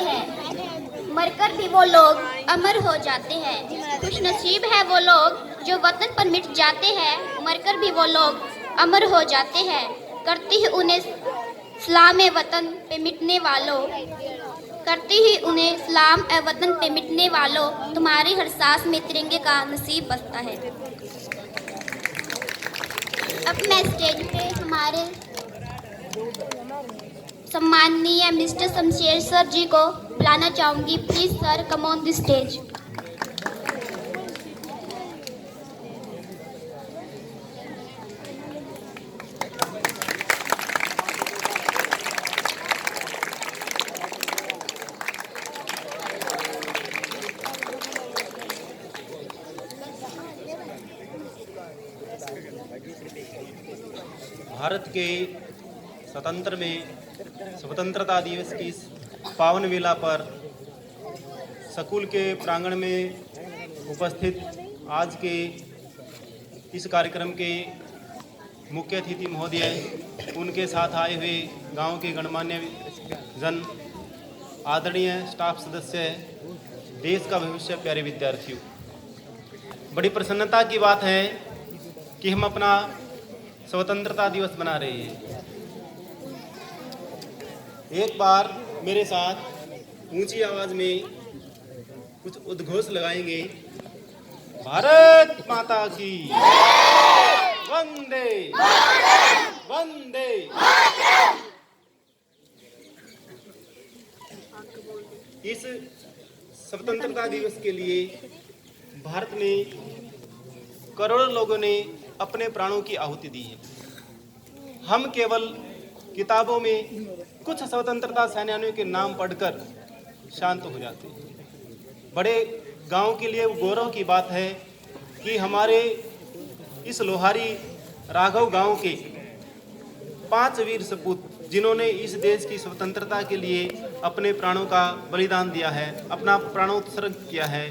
हैं, मरकर भी वो लोग अमर हो जाते हैं। खुशनसीब है वो लोग जो वतन पर मिट जाते हैं, मरकर भी वो लोग अमर हो जाते हैं। करती ही उन्हें सलाम ए वतन पे मिटने वालों, करती ही उन्हें सलाम ए वतन पे मिटने वालों, तुम्हारी हर सांस में तिरंगे का नसीब बसता है। अब मैं स्टेज पे हमारे सम्माननीय मिस्टर शमशेर सर जी को बुलाना चाहूंगी। Please sir, come on the stage. Bharat के स्वतंत्रता दिवस की इस पावन वेला पर स्कूल के प्रांगण में उपस्थित आज के इस कार्यक्रम के मुख्य अतिथि महोदय, उनके साथ आए हुए गांव के गणमान्य जन, आदरणीय स्टाफ सदस्य, देश का भविष्य, प्यारे विद्यार्थियों, बड़ी प्रसन्नता की बात है कि हम अपना स्वतंत्रता दिवस मना रहे हैं। एक बार मेरे साथ ऊंची आवाज में कुछ उद्घोष लगाएंगे। भारत माता की वंदे वंदे। इस स्वतंत्रता दिवस के लिए भारत में करोड़ों लोगों ने अपने प्राणों की आहुति दी है। हम केवल किताबों में कुछ स्वतंत्रता सेनानियों के नाम पढ़कर शांत हो जाते हैं। बड़े गांव के लिए गौरव की बात है कि हमारे इस लोहारी राघव गांव के 5 वीर सपूत, जिन्होंने इस देश की स्वतंत्रता के लिए अपने प्राणों का बलिदान दिया है, अपना प्राणोत्सर्ग किया है,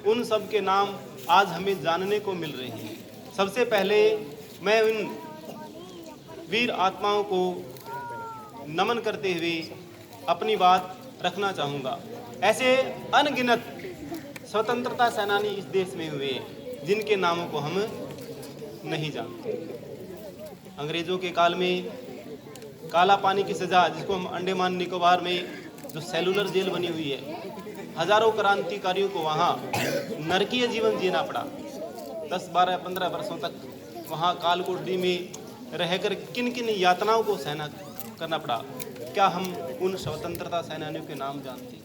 उन सब के नाम आज हमें जानने को मिल रहे हैं। सबसे पहले मैं उन वीर आत्माओं को नमन करते हुए अपनी बात रखना चाहूँगा। ऐसे अनगिनत स्वतंत्रता सेनानी इस देश में हुए जिनके नामों को हम नहीं जानते। अंग्रेजों के काल में काला पानी की सज़ा, जिसको हम अंडमान निकोबार में जो सेलुलर जेल बनी हुई है, हजारों क्रांतिकारियों को वहाँ नरकीय जीवन जीना पड़ा। 10, 12, 15 वर्षों तक वहाँ कालकोठरी में रहकर किन किन यातनाओं को सहना करना पड़ा। क्या हम उन स्वतंत्रता सेनानियों के नाम जानते?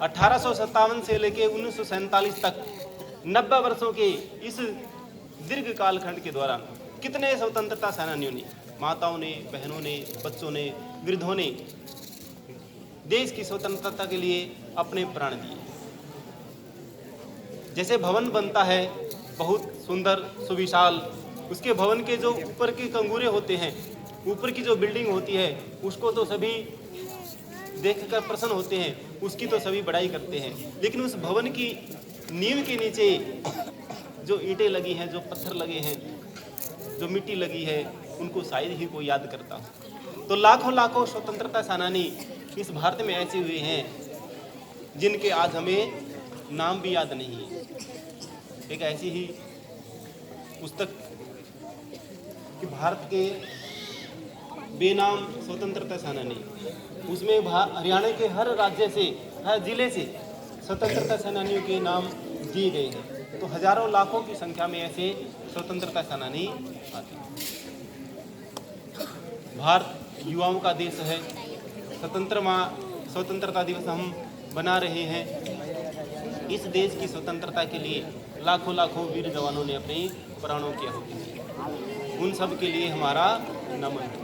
1857 से लेकर 1947 तक 90 वर्षों के इस दीर्घ कालखंड के दौरान कितने स्वतंत्रता सेनानियों ने, माताओं ने, बहनों ने, बच्चों ने, वृद्धों ने देश की स्वतंत्रता के लिए अपने प्राण दिए। जैसे भवन बनता है बहुत सुंदर सुविशाल, उसके भवन के जो ऊपर के कंगूरे होते हैं, ऊपर की जो बिल्डिंग होती है, उसको तो सभी देखकर प्रसन्न होते हैं, उसकी तो सभी बड़ाई करते हैं। लेकिन उस भवन की नींव के नीचे जो ईंटें लगी हैं, जो पत्थर लगे हैं, जो मिट्टी लगी है, उनको शायद ही कोई याद करता हो। तो लाखों लाखों स्वतंत्रता सेनानी इस भारत में ऐसे हुए हैं जिनके आज हमें नाम भी याद नहीं है। एक ऐसी ही पुस्तक कि भारत के बेनाम स्वतंत्रता सेनानी, उसमें हरियाणा के हर राज्य से, हर जिले से स्वतंत्रता सेनानियों के नाम दिए गए हैं। तो हजारों लाखों की संख्या में ऐसे स्वतंत्रता सेनानी आते हैं। भारत युवाओं का देश है। स्वतंत्रता दिवस हम बना रहे हैं। इस देश की स्वतंत्रता के लिए लाखों लाखों वीर जवानों ने अपने प्राणों की आहुति दी। उन सब के लिए हमारा नमन है।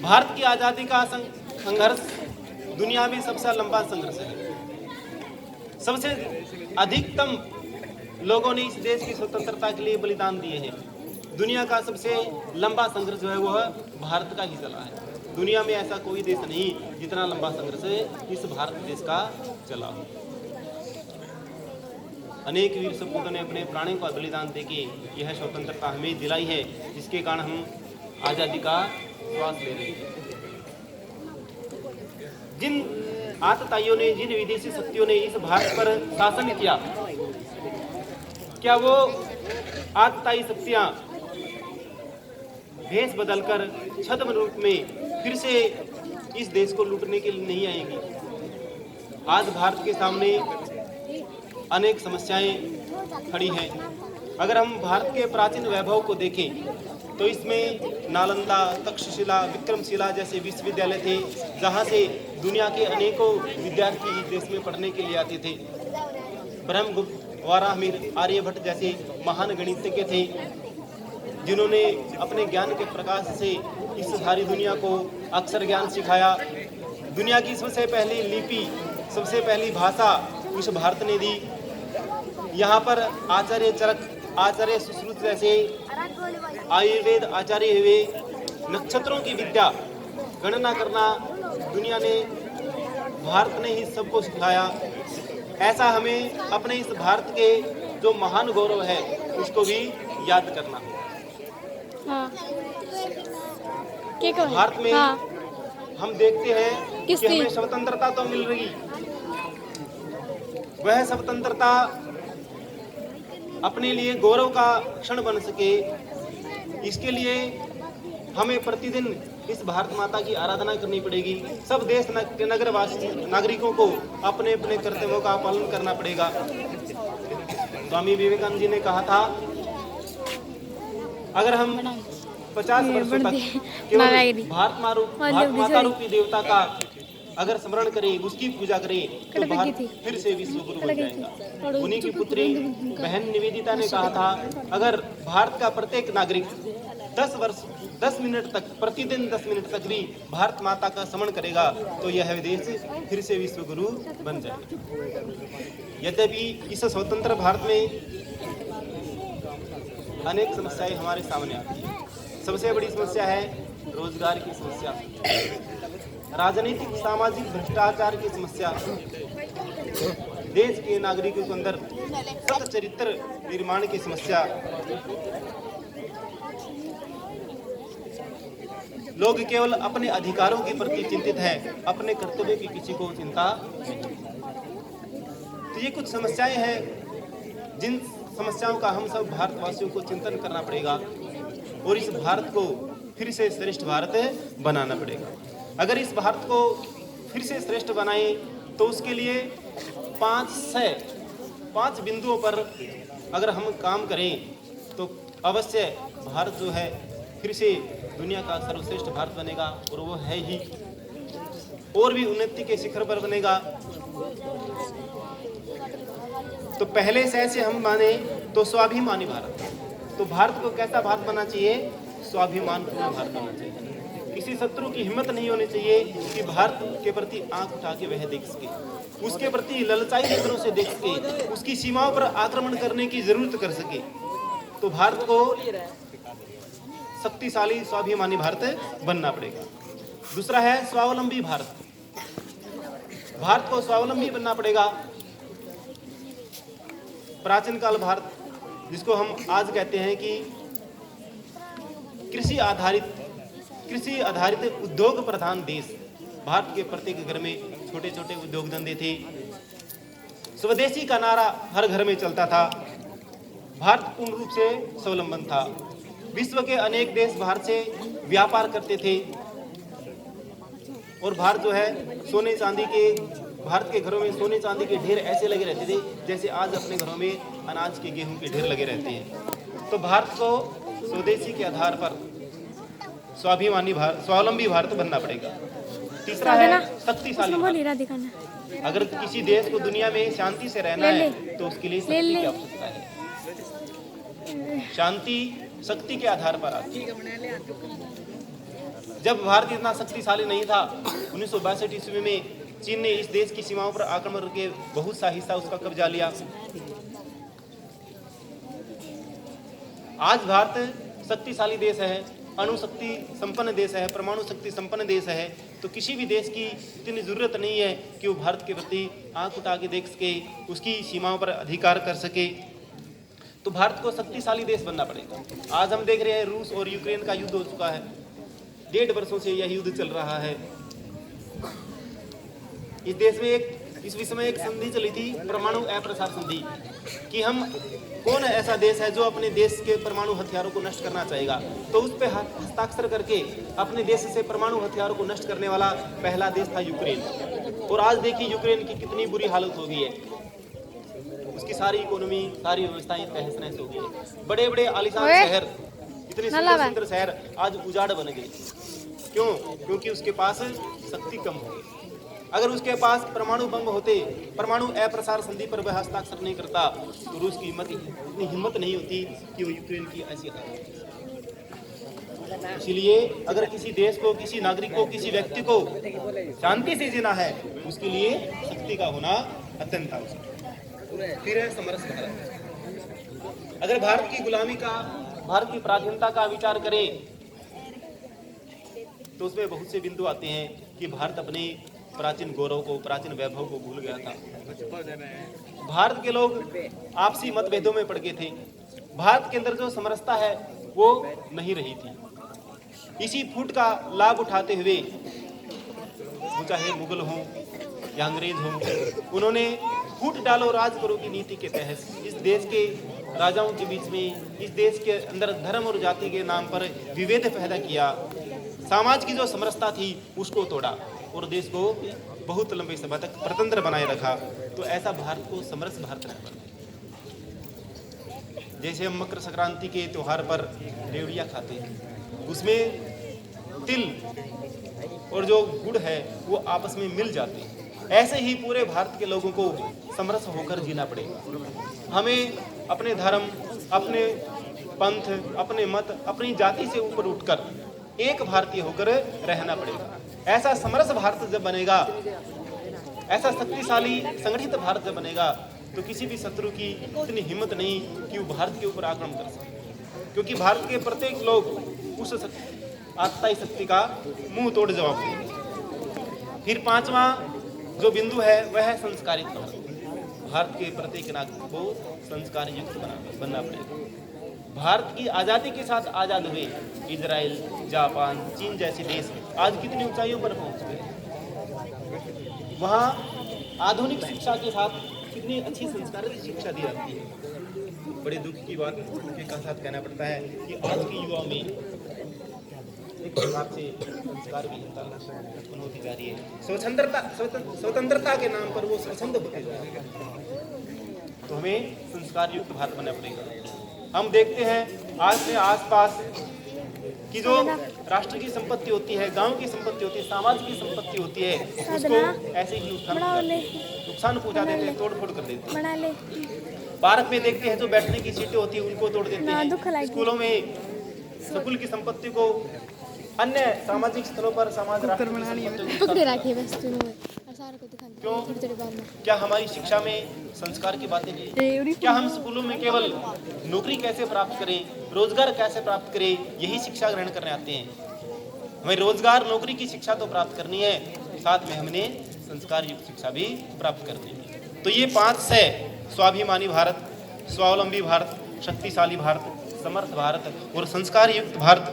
भारत की आज़ादी का संघर्ष दुनिया में सबसे लंबा संघर्ष है। सबसे अधिकतम लोगों ने इस देश की स्वतंत्रता के लिए बलिदान दिए हैं। दुनिया का सबसे लंबा संघर्ष जो है वह भारत का ही चला है। दुनिया में ऐसा कोई देश नहीं जितना लंबा संघर्ष इस भारत देश का चला हो। अनेक वीर सपूतों ने अपने प्राणों का बलिदान देके यह स्वतंत्रता हमें दिलाई है, जिसके कारण हम आज़ादी का श्वास ले रहे हैं। जिन आतताइयों ने, जिन विदेशी शक्तियों ने इस भारत पर शासन किया, क्या वो आतताई शक्तियां भेष बदलकर छद्म रूप में फिर से इस देश को लूटने के लिए नहीं आएंगी? आज भारत के सामने अनेक समस्याएं खड़ी हैं। अगर हम भारत के प्राचीन वैभव को देखें तो इसमें नालंदा, तक्षशिला, विक्रमशिला जैसे विश्वविद्यालय थे, जहां से दुनिया के अनेकों विद्यार्थी इस देश में पढ़ने के लिए आते थे। ब्रह्मगुप्त, वाराहमिर, आर्यभट्ट जैसे महान गणितज्ञ थे, जिन्होंने अपने ज्ञान के प्रकाश से इस सारी दुनिया को अक्षर ज्ञान सिखाया। दुनिया की सबसे पहली लिपि, सबसे पहली भाषा उस भारत ने दी। यहाँ पर आचार्य चरक, आचार्य सुश्रुत जैसे आयुर्वेद आचार्य हुए। नक्षत्रों की विद्या, गणना करना दुनिया ने, भारत ने ही सबको सिखाया। ऐसा हमें अपने इस भारत के जो महान गौरव है उसको भी याद करना। हाँ। भारत में हाँ। हम देखते हैं कि हमें स्वतंत्रता तो मिल रही, वह स्वतंत्रता अपने लिए गौरव का क्षण बन सके, इसके लिए हमें प्रतिदिन इस भारत माता की आराधना करनी पड़ेगी। सब देश के नगरवासी नागरिकों को अपने अपने कर्तव्यों का पालन करना पड़ेगा। स्वामी विवेकानंद जी ने कहा था, अगर हम 50 वर्षों तक केवल भारत माता रूपी देवता का अगर स्मरण करें, उसकी पूजा करें, तो भारत फिर से विश्व गुरु बन जाएगा। उन्हीं की पुत्री बहन निवेदिता ने कहा था, अगर भारत का प्रत्येक नागरिक 10 मिनट तक, प्रतिदिन 10 मिनट तक भी भारत माता का स्मरण करेगा तो यह देश फिर से विश्व गुरु बन जाएगा। यद्यपि इस स्वतंत्र भारत में अनेक समस्याएं हमारे सामने आती हैं। सबसे बड़ी समस्या है रोजगार की समस्या, राजनीतिक सामाजिक भ्रष्टाचार की समस्या, देश के नागरिकों के अंदर सत चरित्र निर्माण की समस्या। लोग केवल अपने अधिकारों के प्रति चिंतित है, अपने कर्तव्य की किसी को चिंता नहीं। तो ये कुछ समस्याएं हैं जिन समस्याओं का हम सब भारतवासियों को चिंतन करना पड़ेगा और इस भारत को फिर से श्रेष्ठ भारत बनाना पड़ेगा। अगर इस भारत को फिर से श्रेष्ठ बनाएं तो उसके लिए 5 बिंदुओं पर अगर हम काम करें तो अवश्य भारत जो है फिर से दुनिया का सर्वश्रेष्ठ भारत बनेगा, और वो है ही, और भी उन्नति के शिखर पर बनेगा। तो पहले से हम माने तो स्वाभिमानी भारत। तो भारत को कैसा भारत बनना चाहिए? स्वाभिमान पूर्ण भारत बनना चाहिए। किसी शत्रु की हिम्मत नहीं होनी चाहिए कि भारत के प्रति आंख उठा के वह देख सके, उसके प्रति ललचाई नजरों से देख सके, उसकी सीमाओं पर आक्रमण करने की जरूरत कर सके। तो भारत को शक्तिशाली स्वाभिमानी भारत बनना पड़ेगा। दूसरा है स्वावलंबी भारत। भारत को स्वावलंबी बनना पड़ेगा। प्राचीन काल भारत, जिसको हम आज कहते हैं कि कृषि आधारित उद्योग प्रधान देश, भारत के प्रत्येक घर में छोटे छोटे उद्योग धंधे थे। स्वदेशी का नारा हर घर में चलता था। भारत पूर्ण रूप से स्वावलंबन था। विश्व के अनेक देश भारत से व्यापार करते थे, और भारत जो है सोने चांदी के, भारत के घरों में सोने चांदी के ढेर ऐसे लगे रहते थे जैसे आज अपने घरों में अनाज के, गेहूं के ढेर लगे रहते हैं। तो भारत को स्वदेशी के आधार पर स्वाभिमानी भारत, स्वावलंबी भारत बनना पड़ेगा। तीसरा है शक्तिशाली भारत। अगर किसी देश को दुनिया में शांति से रहना है तो उसके लिए शक्ति की आवश्यकता है। शांति शक्ति के आधार पर आती है। जब भारत इतना शक्तिशाली नहीं था, 1962 ईस्वी में चीन ने इस देश की सीमाओं पर आक्रमण करके बहुत सा हिस्सा उसका कब्जा लिया। आज भारत शक्तिशाली देश है, अणुशक्ति संपन्न देश है, परमाणु शक्ति संपन्न देश है। तो किसी भी देश की इतनी जरूरत नहीं है कि वो भारत के प्रति आंख उठा के देख सके, उसकी सीमाओं पर अधिकार कर सके। तो भारत को शक्तिशाली देश बनना पड़ेगा। आज हम देख रहे हैं रूस और यूक्रेन का युद्ध हो चुका है। 1.5 वर्षों से यह युद्ध चल रहा है। इस देश में इस विषय में एक संधि चली थी, परमाणु अप्रसार संधि, कि हम कौन ऐसा देश है जो अपने देश के परमाणु हथियारों को नष्ट करना चाहेगा। तो उस पर हस्ताक्षर करके अपने देश से परमाणु हथियारों को नष्ट करने वाला पहला देश था यूक्रेन। और आज देखिए यूक्रेन की कितनी बुरी हालत हो गई है, उसकी सारी इकोनॉमी, सारी व्यवस्थाएं तहस नहस हो गई है। बड़े बड़े आलीशान शहर, इतने सुंदर सुंदर शहर आज उजाड़ बन गए। क्यों? क्योंकि उसके पास शक्ति कम हो गई। अगर उसके पास परमाणु बम होते, परमाणु अप्रसार संधि पर वह हस्ताक्षर नहीं करता, तो रूस की इतनी हिम्मत नहीं होती कि वो यूक्रेन की ऐसी हालत। इसलिए अगर किसी देश को, किसी नागरिक को, किसी व्यक्ति को शांति से जीना है, उसके लिए शक्ति का होना अत्यंत आवश्यक। फिर है समरस भारत। अगर भारत की गुलामी का, भारत की पराधीनता का विचार करें तो उसमें बहुत से बिंदु आते हैं कि भारत अपने प्राचीन गौरव को, प्राचीन वैभव को भूल गया था। भारत के लोग आपसी मतभेदों में पड़ गए थे। भारत के अंदर जो समरसता है वो नहीं रही थी। इसी फूट का लाभ उठाते हुए, वो चाहे मुगल हों या अंग्रेज हों, उन्होंने फूट डालो राज करो की नीति के तहत इस देश के राजाओं के बीच में, इस देश के अंदर धर्म और जाति के नाम पर विभेद पैदा किया। समाज की जो समरसता थी उसको तोड़ा और देश को बहुत लंबे समय तक परतंत्र बनाए रखा। तो ऐसा भारत को समरस भारत नहीं बना। जैसे हम मकर संक्रांति के त्योहार पर रेवड़ियाँ खाते हैं, उसमें तिल और जो गुड़ है वो आपस में मिल जाते हैं, ऐसे ही पूरे भारत के लोगों को समरस होकर जीना पड़ेगा। हमें अपने धर्म, अपने पंथ, अपने मत, अपनी जाति से ऊपर उठकर एक भारतीय होकर रहना पड़ेगा। ऐसा समरस भारत जब बनेगा, ऐसा शक्तिशाली संगठित भारत जब बनेगा, तो किसी भी शत्रु की इतनी हिम्मत नहीं कि वो भारत के ऊपर आक्रमण कर सके, क्योंकि भारत के प्रत्येक लोग उस आत्ताई शक्ति का मुंह तोड़ जवाब देंगे। फिर पांचवा जो बिंदु है वह है संस्कारित भारत। भारत के प्रत्येक नागरिक को संस्कार युक्त बनना पड़ेगा। भारत की आज़ादी के साथ आज़ाद हुए इजराइल, जापान, चीन जैसे देश आज कितनी ऊंचाइयों पर पहुंच गए। वहाँ आधुनिक शिक्षा के साथ कितनी अच्छी संस्कारित शिक्षा दी जाती है। बड़े दुख की बात के साथ कहना पड़ता है कि आज के युवा में एक प्रकार से संस्कार भी उत्पन्न होती जा रही है। स्वतंत्रता के नाम पर वो स्वच्छंद होते जा रहे हैं। तो हमें संस्कार युक्त भारत बनना पड़ेगा। हम देखते हैं आज में आसपास कि जो राष्ट्र की संपत्ति होती है, गांव की संपत्ति होती है, समाज की संपत्ति होती है, उसको ऐसे ही नुकसान पहुंचा देते हैं, तोड़ फोड़ कर देते हैं। पार्क में देखते हैं जो बैठने की सीटें होती है उनको तोड़ देते हैं। स्कूलों में स्कूल की संपत्ति को, अन्य सामाजिक स्थलों पर समाज क्यों? क्या हमारी शिक्षा में संस्कार की बातें नहीं? क्या हम स्कूलों में केवल नौकरी कैसे प्राप्त करें, रोजगार कैसे प्राप्त करें, यही शिक्षा ग्रहण करने आते हैं? हमें रोजगार, नौकरी की शिक्षा तो प्राप्त करनी है, साथ में हमने संस्कार युक्त शिक्षा भी प्राप्त करनी है। तो ये 5 है: स्वाभिमानी भारत, स्वावलंबी भारत, शक्तिशाली भारत, समर्थ भारत और संस्कार युक्त भारत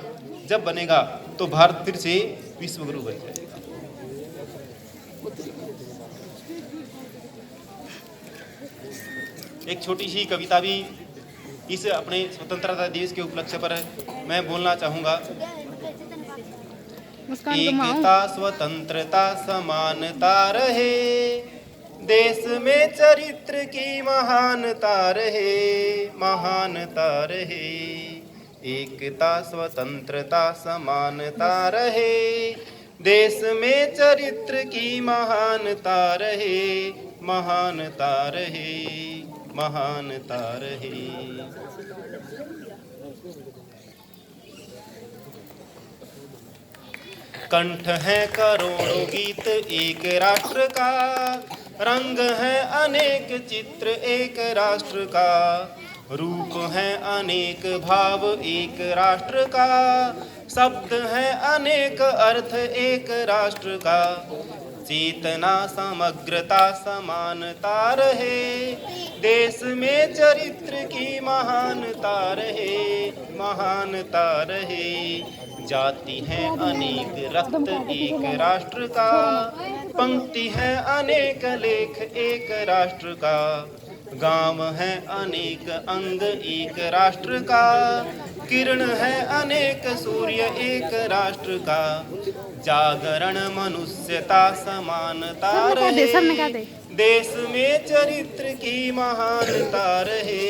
जब बनेगा तो भारत फिर से विश्व गुरु बन जाएगा। एक छोटी सी कविता भी इस अपने स्वतंत्रता दिवस के उपलक्ष्य पर मैं बोलना चाहूँगा। एकता, स्वतंत्रता, समानता रहे, देश में चरित्र की महानता रहे, महानता रहे। एकता, स्वतंत्रता, समानता रहे, देश में चरित्र की महानता रहे, महानता रहे, महानता रहे। कंठ है करोड़ों गीत एक राष्ट्र का, रंग है अनेक चित्र एक राष्ट्र का, रूप है अनेक भाव एक राष्ट्र का, शब्द है अनेक अर्थ एक राष्ट्र का। चेतना, समग्रता, समानता रहे, देश में चरित्र की महानता रहे, महानता रहे। जाति है अनेक, रक्त एक राष्ट्र का, पंक्ति है अनेक, लेख एक राष्ट्र का, गांव है अनेक, अंग एक राष्ट्र का, किरण है अनेक, सूर्य एक राष्ट्र का, जागरण मनुष्यता समानता रहे, देश में चरित्र की महानता रहे,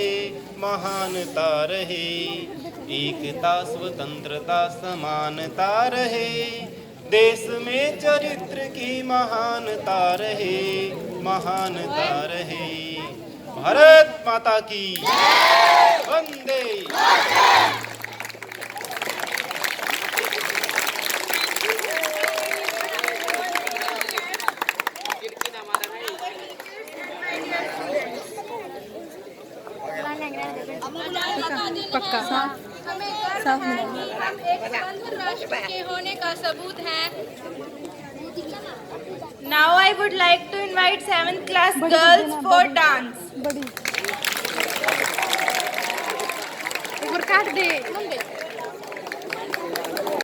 महानता रहे, एकता स्वतंत्रता समानता रहे, देश में चरित्र की महानता रहे, महानता रहे। भारत माता की वंदे। पक्का हमें गर्व है कि हम एक स्वतंत्र राष्ट्र के होने का सबूत है। Now I would like to invite 7th class girls for dance. बड़ी एक बार काट दे